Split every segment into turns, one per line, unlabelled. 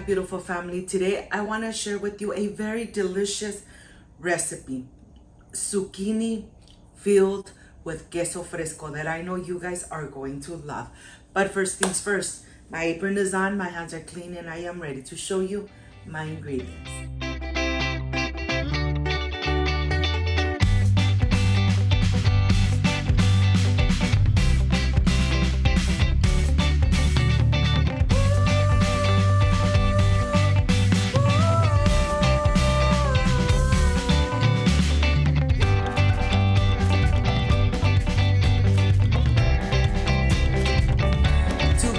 beautiful family. Today I want to share with you a very delicious recipe. Zucchini filled with queso fresco that I know you guys are going to love. But first things first, my apron is on, my hands are clean, and I am ready to show you my ingredients.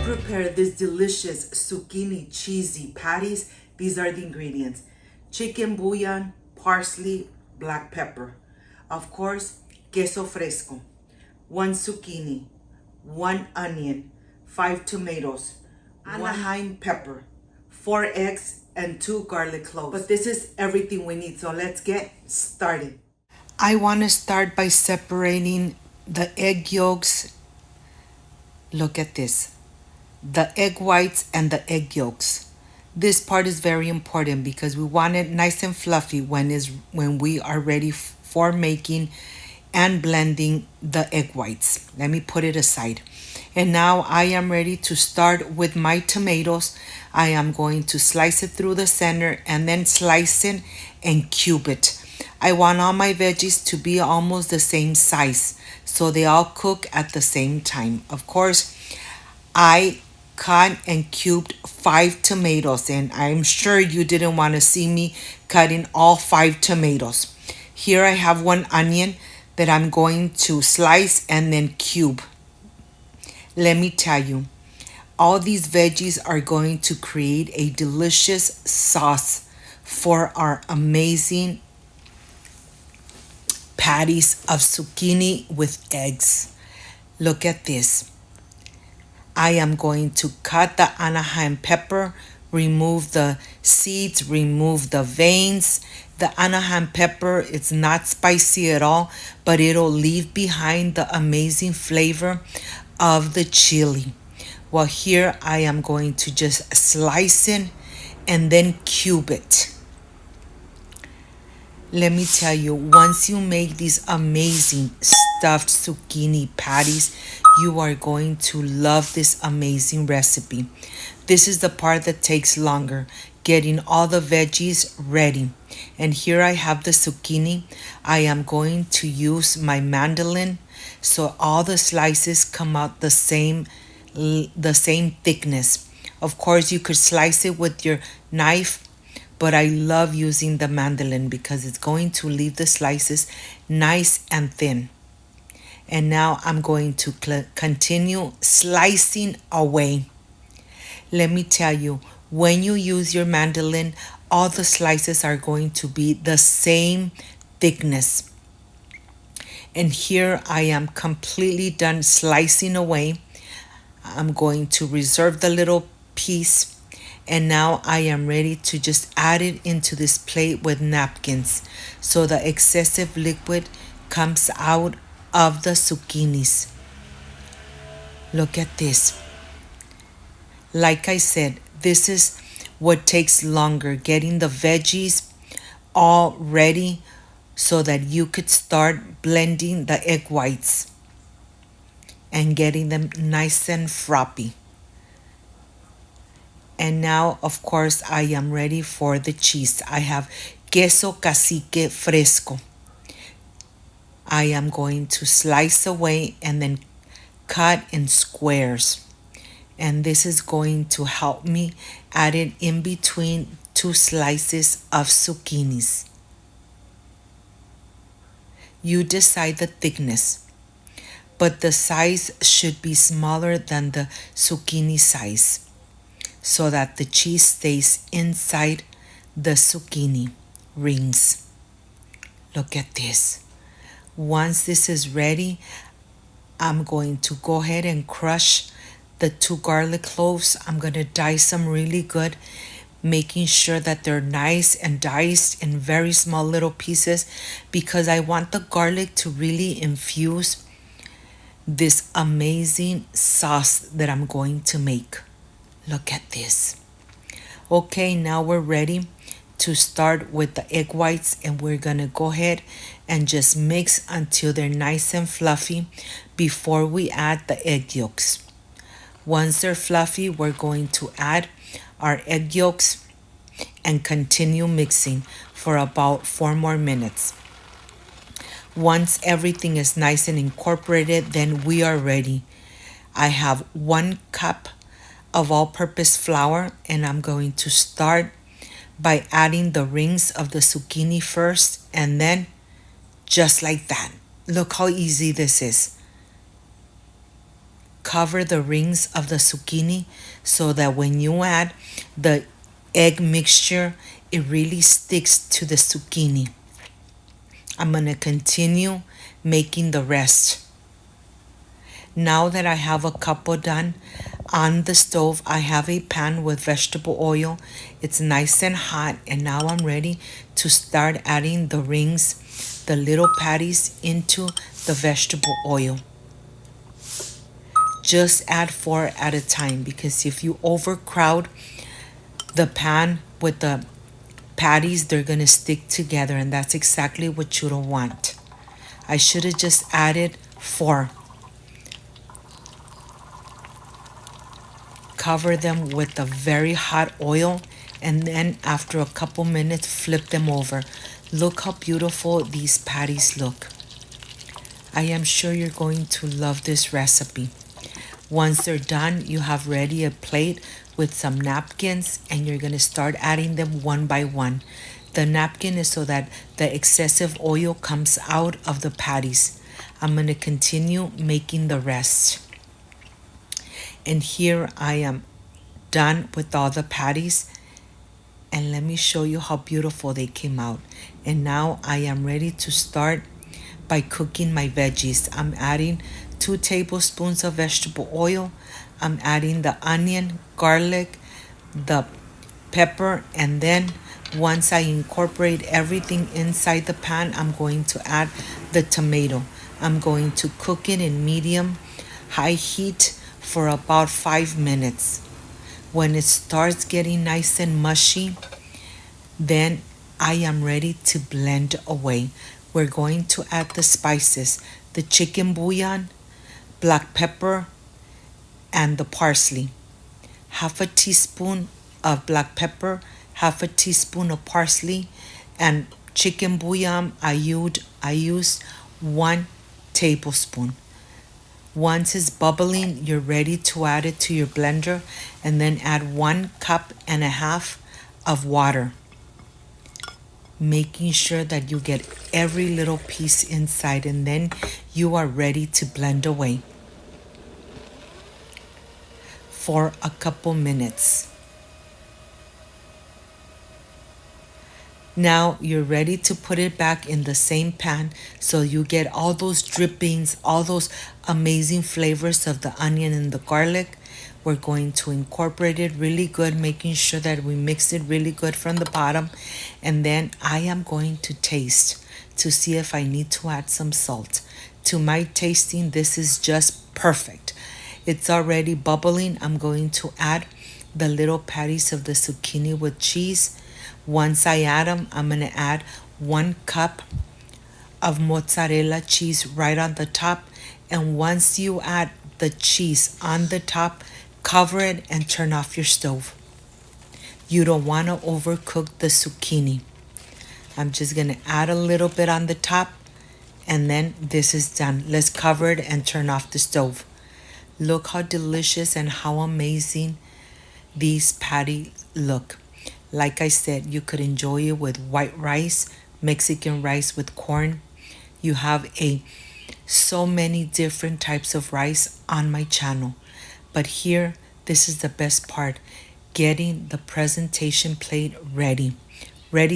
Prepare this delicious zucchini cheesy patties. These are the ingredients: chicken bouillon, parsley, black pepper, of course queso fresco, 1 zucchini, 1 onion, 5 tomatoes, Anaheim pepper, 4 eggs, and 2 garlic cloves. But this is everything we need, so let's get started. I want to start by separating the egg yolks. Look at this. The egg whites and the egg yolks. This part is very important because we want it nice and fluffy when we are ready for making and blending the egg whites. Let me put it aside. And now I am ready to start with my tomatoes. I am going to slice it through the center and then slice it and cube it. I want all my veggies to be almost the same size so they all cook at the same time. Of course, I cut and cubed 5 tomatoes, and I'm sure you didn't want to see me cutting all 5 tomatoes. Here I have 1 onion that I'm going to slice and then cube. Let me tell you, all these veggies are going to create a delicious sauce for our amazing patties of zucchini with eggs. Look at this. I am going to cut the Anaheim pepper, remove the seeds, remove the veins. The Anaheim pepper, it's not spicy at all, but it'll leave behind the amazing flavor of the chili. Well, here I am going to just slice it and then cube it. Let me tell you, once you make these amazing stuffed zucchini patties, you are going to love this amazing recipe. This is the part that takes longer, getting all the veggies ready. And here I have the zucchini. I am going to use my mandolin so all the slices come out the same thickness. Of course, you could slice it with your knife, but I love using the mandolin because it's going to leave the slices nice and thin. And now I'm going to continue slicing away. Let me tell you, when you use your mandolin, all the slices are going to be the same thickness. And here I am completely done slicing away. I'm going to reserve the little piece. And now I am ready to just add it into this plate with napkins so the excessive liquid comes out of the zucchinis. Look at this. Like I said, this is what takes longer, getting the veggies all ready so that you could start blending the egg whites and getting them nice and frothy. And now, of course, I am ready for the cheese. I have queso cacique fresco. I am going to slice away and then cut in squares. And this is going to help me add it in between 2 slices of zucchinis. You decide the thickness, but the size should be smaller than the zucchini size, so that the cheese stays inside the zucchini rings. Look at this. Once this is ready, I'm going to go ahead and crush the 2 garlic cloves. I'm going to dice them really good, making sure that they're nice and diced in very small little pieces because I want the garlic to really infuse this amazing sauce that I'm going to make. Look at this. Okay, now we're ready to start with the egg whites, and we're gonna go ahead and just mix until they're nice and fluffy before we add the egg yolks. Once they're fluffy, we're going to add our egg yolks and continue mixing for about 4 more minutes. Once everything is nice and incorporated, then we are ready. I have 1 cup of all-purpose flour, and I'm going to start by adding the rings of the zucchini first, and then just like that. Look how easy this is. Cover the rings of the zucchini so that when you add the egg mixture, it really sticks to the zucchini. I'm going to continue making the rest. Now that I have a couple done, on the stove I have a pan with vegetable oil. It's nice and hot, and now I'm ready to start adding the rings, the little patties, into the vegetable oil. Just add 4 at a time, because if you overcrowd the pan with the patties, they're gonna stick together, and that's exactly what you don't want. I should have just added 4. Cover them with a very hot oil, and then after a couple minutes, flip them over. Look how beautiful these patties look. I am sure you're going to love this recipe. Once they're done, you have ready a plate with some napkins, and you're going to start adding them one by one. The napkin is so that the excessive oil comes out of the patties. I'm going to continue making the rest. And here I am done with all the patties, and let me show you how beautiful they came out. And now I am ready to start by cooking my veggies. I'm adding 2 tablespoons of vegetable oil. I'm adding the onion, garlic, the pepper, and then once I incorporate everything inside the pan, I'm going to add the tomato. I'm going to cook it in medium high heat for about 5 minutes. When it starts getting nice and mushy, then I am ready to blend away. We're going to add the spices, the chicken bouillon, black pepper, and the parsley. Half a teaspoon of black pepper, half a teaspoon of parsley, and chicken bouillon I used 1 tablespoon. Once it's bubbling, you're ready to add it to your blender, and then add 1.5 cups of water, making sure that you get every little piece inside, and then you are ready to blend away for a couple minutes. Now you're ready to put it back in the same pan so you get all those drippings, all those amazing flavors of the onion and the garlic. We're going to incorporate it really good, making sure that we mix it really good from the bottom. And then I am going to taste to see if I need to add some salt. To my tasting, this is just perfect. It's already bubbling. I'm going to add the little patties of the zucchini with cheese. Once I add them, I'm going to add 1 cup of mozzarella cheese right on the top. And once you add the cheese on the top, cover it and turn off your stove. You don't want to overcook the zucchini. I'm just going to add a little bit on the top, and then this is done. Let's cover it and turn off the stove. Look how delicious and how amazing these patties look. Like I said, you could enjoy it with white rice, Mexican rice with corn. You have so many different types of rice on my channel. But here, this is the best part. Getting the presentation plate ready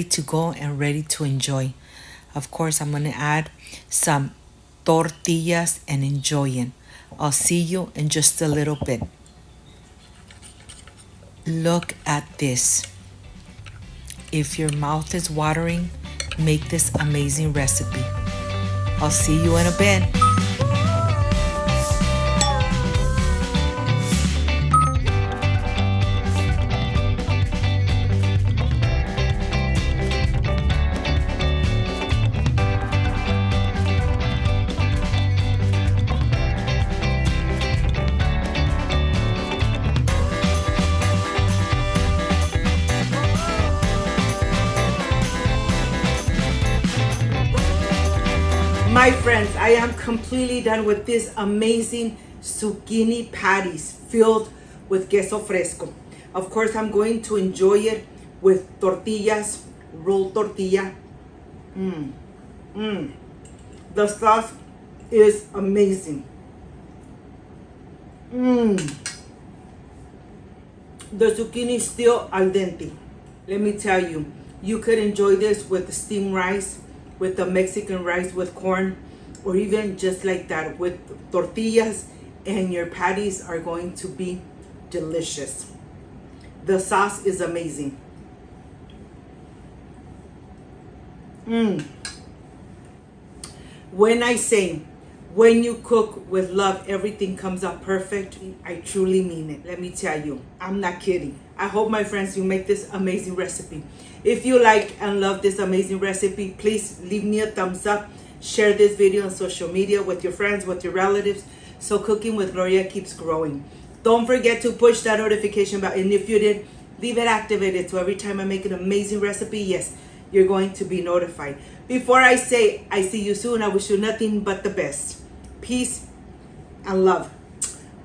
to go and ready to enjoy. Of course, I'm going to add some tortillas and enjoy it. I'll see you in just a little bit. Look at this. If your mouth is watering, make this amazing recipe. I'll see you in a bit. My friends, I am completely done with this amazing zucchini patties filled with queso fresco. Of course, I'm going to enjoy it with tortillas, rolled tortilla. The sauce is amazing. The zucchini is still al dente. Let me tell you, you could enjoy this with steamed rice, with the Mexican rice with corn, or even just like that with tortillas, and your patties are going to be delicious. The sauce is amazing. When I say, when you cook with love, everything comes out perfect, I truly mean it. Let me tell you, I'm not kidding. I hope, my friends, you make this amazing recipe. If you like and love this amazing recipe, please leave me a thumbs up. Share this video on social media with your friends, with your relatives, so Cooking with Gloria keeps growing. Don't forget to push that notification button. And if you did, leave it activated so every time I make an amazing recipe, yes, you're going to be notified. Before I say I see you soon, I wish you nothing but the best. Peace and love.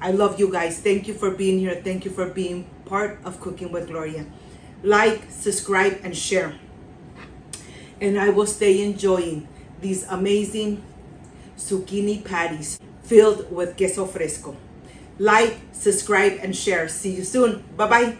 I love you guys. Thank you for being here. Thank you for being part of Cooking with Gloria. Like, subscribe, and share. And I will stay enjoying these amazing zucchini patties filled with queso fresco. Like, subscribe, and share. See you soon. Bye-bye.